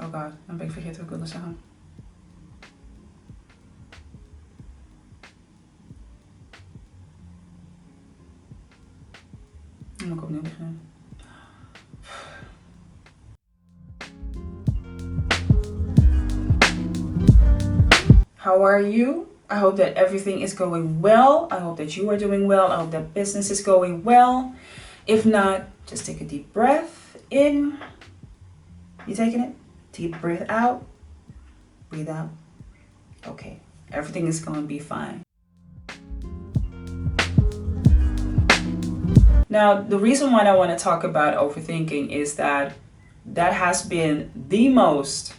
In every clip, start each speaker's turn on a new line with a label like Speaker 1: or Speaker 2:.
Speaker 1: Oh god, dan ben ik vergeten wat ik wilde zeggen. Dan moet ik opnieuw beginnen. How are you? I hope that everything is going well. I hope that you are doing well. I hope that business is going well. If not, just take a deep breath in. You taking it? Deep breath out. Breathe out. Okay, everything is going to be fine. Now, the reason why I want to talk about overthinking is that has been the most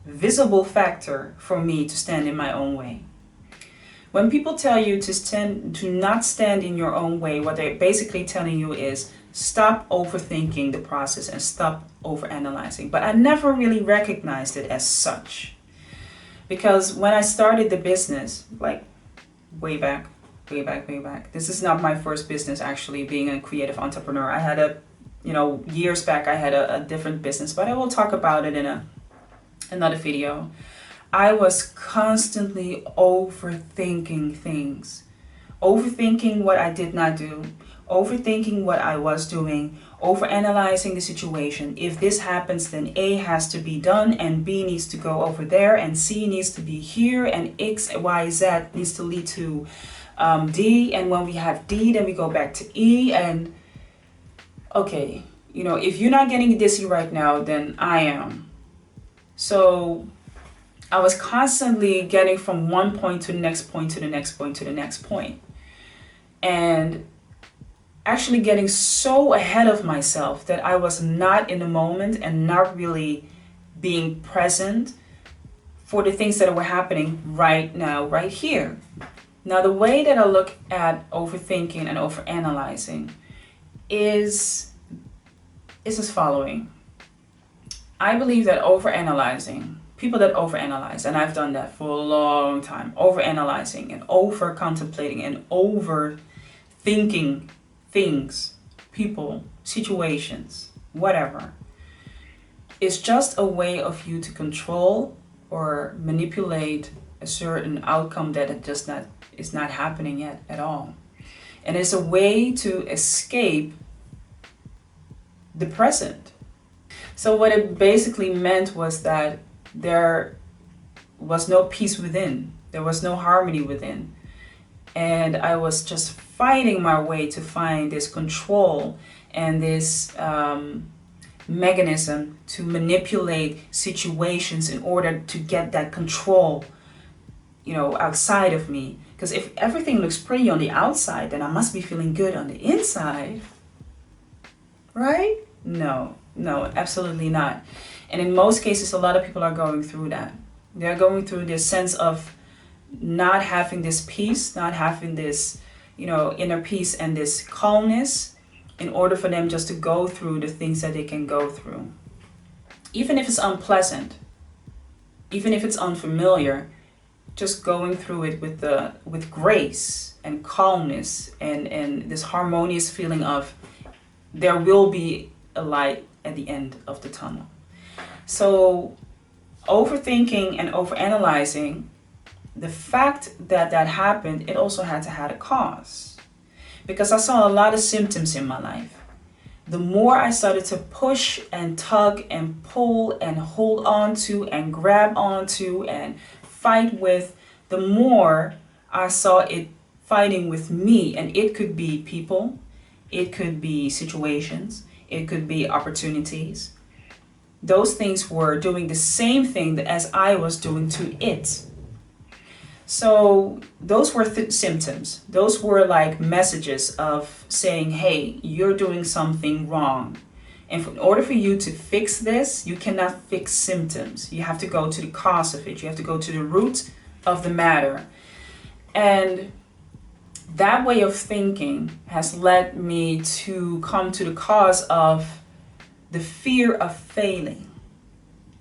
Speaker 1: visible factor for me to stand in my own way. When people tell you to not stand in your own way, what they're basically telling you is stop overthinking the process and stop overanalyzing. But I never really recognized it as such. Because when I started the business, like way back, this is not my first business actually, being a creative entrepreneur. I had years back I had a different business, but I will talk about it in another video. I was constantly overthinking things. Overthinking what I did not do. Overthinking what I was doing. Overanalyzing the situation. If this happens, then A has to be done and B needs to go over there and C needs to be here and X, Y, Z needs to lead to D. And when we have D, then we go back to E. And okay, if you're not getting dizzy right now, then I am. So I was constantly getting from one point to the next point, to the next point, to the next point. And actually getting so ahead of myself that I was not in the moment and not really being present for the things that were happening right now, right here. Now, the way that I look at overthinking and overanalyzing is as following. I believe that people that overanalyze, and I've done that for a long time, overanalyzing and over contemplating and overthinking things, people, situations, whatever, is just a way of you to control or manipulate a certain outcome that is not happening yet at all. And it's a way to escape the present. So what it basically meant was that there was no peace within. There was no harmony within. And I was just fighting my way to find this control and this mechanism to manipulate situations in order to get that control, outside of me. Because if everything looks pretty on the outside, then I must be feeling good on the inside. Right? No, absolutely not. And in most cases, a lot of people are going through that. They're going through this sense of not having this peace, not having this, inner peace and this calmness in order for them just to go through the things that they can go through. Even if it's unpleasant, even if it's unfamiliar, just going through it with grace and calmness and this harmonious feeling of there will be a light at the end of the tunnel. So overthinking and overanalyzing, the fact that happened, it also had to have a cause. Because I saw a lot of symptoms in my life. The more I started to push and tug and pull and hold on to and grab onto and fight with, the more I saw it fighting with me. And it could be people, it could be situations, it could be opportunities. Those things were doing the same thing as I was doing to it. So those were symptoms. Those were like messages of saying, hey, you're doing something wrong. And in order for you to fix this, you cannot fix symptoms. You have to go to the cause of it. You have to go to the root of the matter. And that way of thinking has led me to come to the cause of the fear of failing.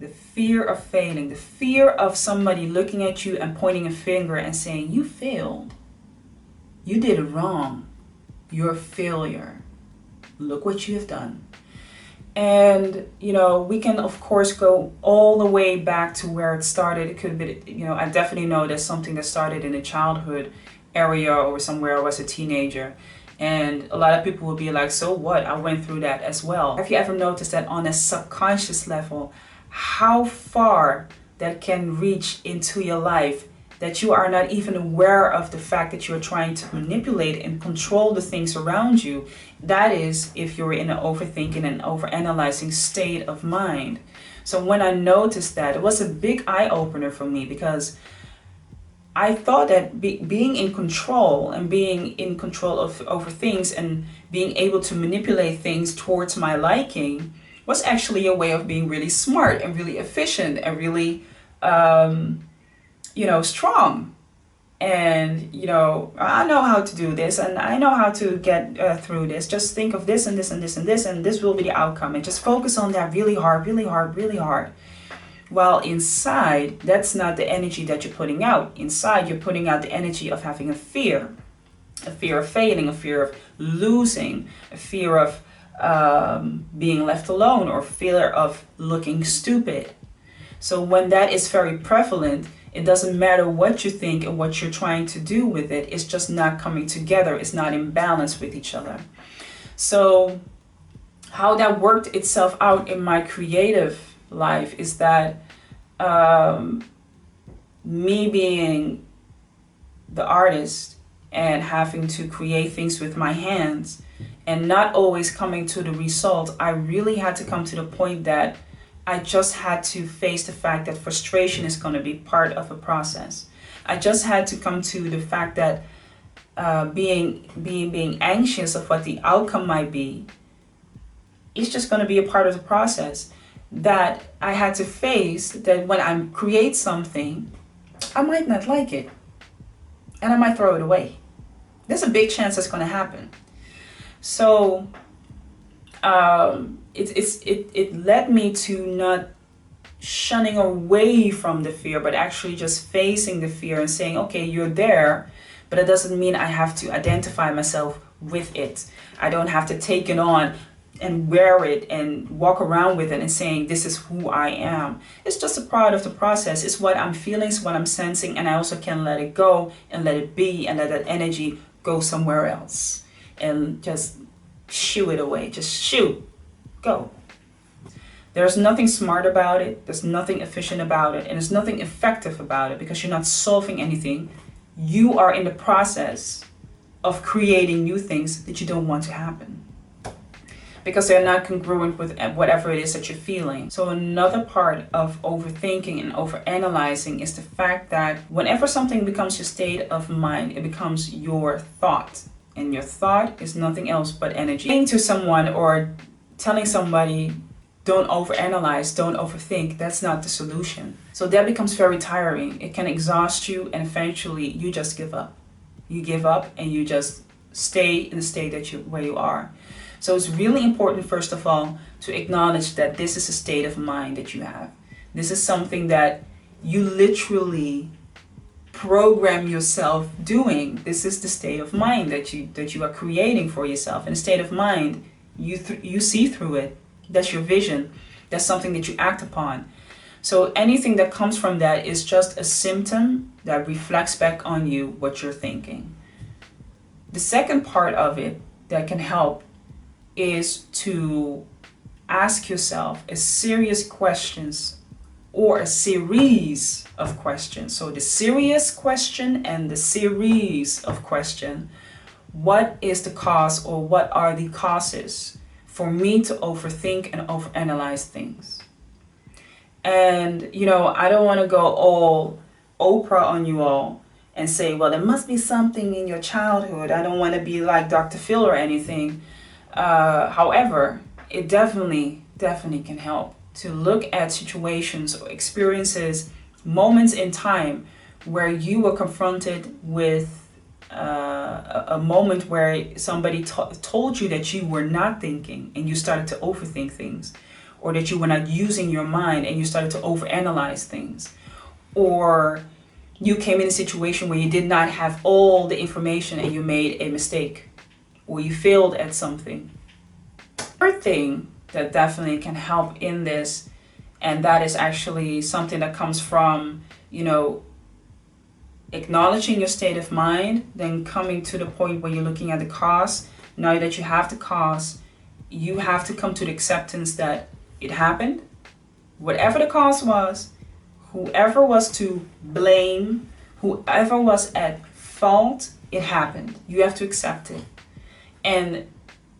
Speaker 1: The fear of failing. The fear of somebody looking at you and pointing a finger and saying, you failed. You did it wrong. You're a failure. Look what you have done. And, we can, of course, go all the way back to where it started. It could be, I definitely know there's something that started in a childhood area or somewhere I was a teenager. And a lot of people will be like, so what? I went through that as well. Have you ever noticed that on a subconscious level, how far that can reach into your life, that you are not even aware of the fact that you're trying to manipulate and control the things around you? That is if you're in an overthinking and overanalyzing state of mind. So when I noticed that, it was a big eye-opener for me, because I thought that being in control and being in control of over things and being able to manipulate things towards my liking was actually a way of being really smart and really efficient and really strong. And, I know how to do this and I know how to get through this. Just think of this and this and this and this, and this will be the outcome. And just focus on that really hard, really hard, really hard. While inside, that's not the energy that you're putting out. Inside, you're putting out the energy of having a fear of failing, a fear of losing, a fear of being left alone, or fear of looking stupid. So when that is very prevalent, it doesn't matter what you think and what you're trying to do with it. It's just not coming together. It's not in balance with each other. So how that worked itself out in my creative life is that me being the artist and having to create things with my hands and not always coming to the result, I really had to come to the point that I just had to face the fact that frustration is going to be part of a process. I just had to come to the fact that being anxious of what the outcome might be is just going to be a part of the process. That I had to face that when I create something, I might not like it, and I might throw it away. There's a big chance that's going to happen. So it led me to not shunning away from the fear, but actually just facing the fear and saying, okay, you're there, but it doesn't mean I have to identify myself with it. I don't have to take it on and wear it and walk around with it and saying, this is who I am. It's just a part of the process. It's what I'm feeling, it's what I'm sensing, and I also can let it go and let it be and let that energy go somewhere else and just shoo it away. Just shoo, go. There's nothing smart about it. There's nothing efficient about it. And there's nothing effective about it, because you're not solving anything. You are in the process of creating new things that you don't want to happen, because they're not congruent with whatever it is that you're feeling. So another part of overthinking and overanalyzing is the fact that whenever something becomes your state of mind, it becomes your thought. And your thought is nothing else but energy. Saying to someone or telling somebody, don't overanalyze, don't overthink, that's not the solution. So that becomes very tiring. It can exhaust you, and eventually you just give up. You give up and you just stay in the state where you are. So it's really important, first of all, to acknowledge that this is a state of mind that you have. This is something that you literally program yourself doing. This is the state of mind that you are creating for yourself. In a state of mind, you see through it. That's your vision. That's something that you act upon. So anything that comes from that is just a symptom that reflects back on you what you're thinking. The second part of it that can help is to ask yourself a serious questions, or a series of questions. So the serious question and the series of question. What is the cause, or what are the causes for me to overthink and overanalyze things? And, I don't want to go all Oprah on you all and say, well, there must be something in your childhood. I don't want to be like Dr. Phil or anything. However, it definitely can help to look at situations or experiences, moments in time where you were confronted with a moment where somebody told you that you were not thinking and you started to overthink things, or that you were not using your mind and you started to overanalyze things, or you came in a situation where you did not have all the information and you made a mistake, or you failed at something. Third thing that definitely can help in this. And that is actually something that comes from, acknowledging your state of mind, then coming to the point where you're looking at the cause. Now that you have the cause, you have to come to the acceptance that it happened. Whatever the cause was, whoever was to blame, whoever was at fault, it happened. You have to accept it. And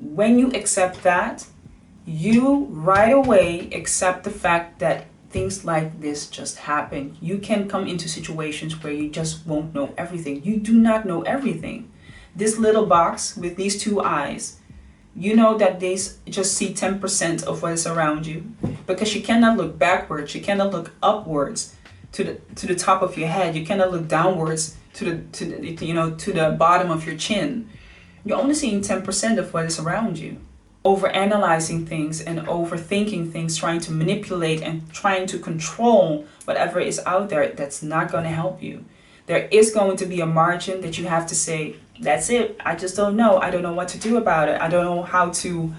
Speaker 1: when you accept that, you right away accept the fact that things like this just happen. You can come into situations where you just won't know everything. You do not know everything. This little box with these two eyes, you know that they just see 10% of what is around you, because you cannot look backwards. You cannot look upwards to the top of your head. You cannot look downwards to the bottom of your chin. You're only seeing 10% of what is around you. Overanalyzing things and overthinking things, trying to manipulate and trying to control whatever is out there, that's not going to help you. There is going to be a margin that you have to say, that's it. I just don't know. I don't know what to do about it. I don't know how to,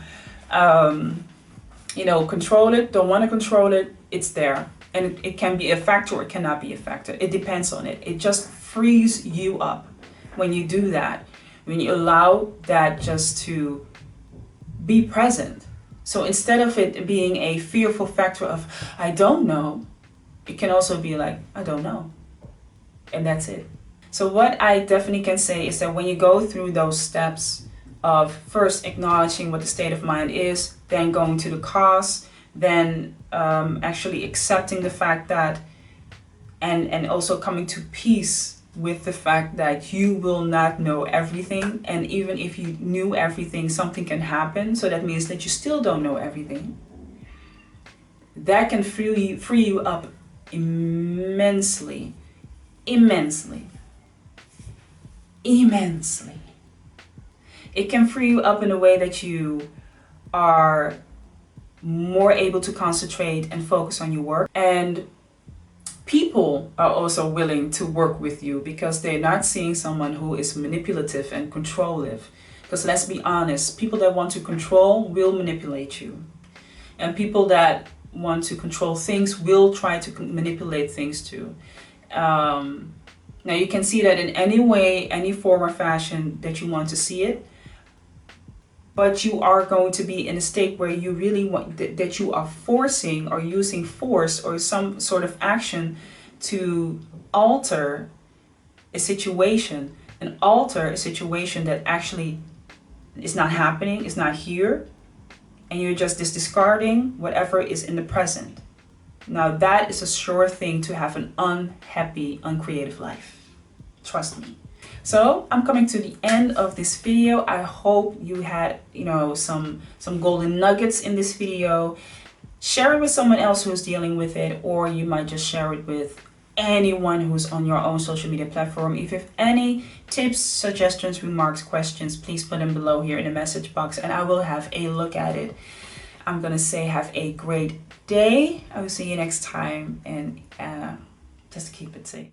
Speaker 1: control it. Don't want to control it. It's there. And it can be a factor or it cannot be a factor. It depends on it. It just frees you up when you do that. When you allow that just to be present. So instead of it being a fearful factor of, I don't know, it can also be like, I don't know. And that's it. So what I definitely can say is that when you go through those steps of first acknowledging what the state of mind is, then going to the cause, then actually accepting the fact that, and also coming to peace with the fact that you will not know everything. And even if you knew everything, something can happen. So that means that you still don't know everything. That can free you up immensely. It can free you up in a way that you are more able to concentrate and focus on your work. And people are also willing to work with you because they're not seeing someone who is manipulative and controlling. Because let's be honest, people that want to control will manipulate you. And people that want to control things will try to manipulate things too. Now you can see that in any way, any form or fashion that you want to see it. But you are going to be in a state where you really want that you are forcing or using force or some sort of action to alter a situation and alter a situation that actually is not happening, is not here, and you're just discarding whatever is in the present. Now that is a sure thing to have an unhappy, uncreative life. Trust me. So I'm coming to the end of this video. I hope you had, some golden nuggets in this video. Share it with someone else who's dealing with it, or you might just share it with anyone who's on your own social media platform. If you have any tips, suggestions, remarks, questions, please put them below here in the message box and I will have a look at it. I'm gonna say have a great day. I will see you next time, and just keep it safe.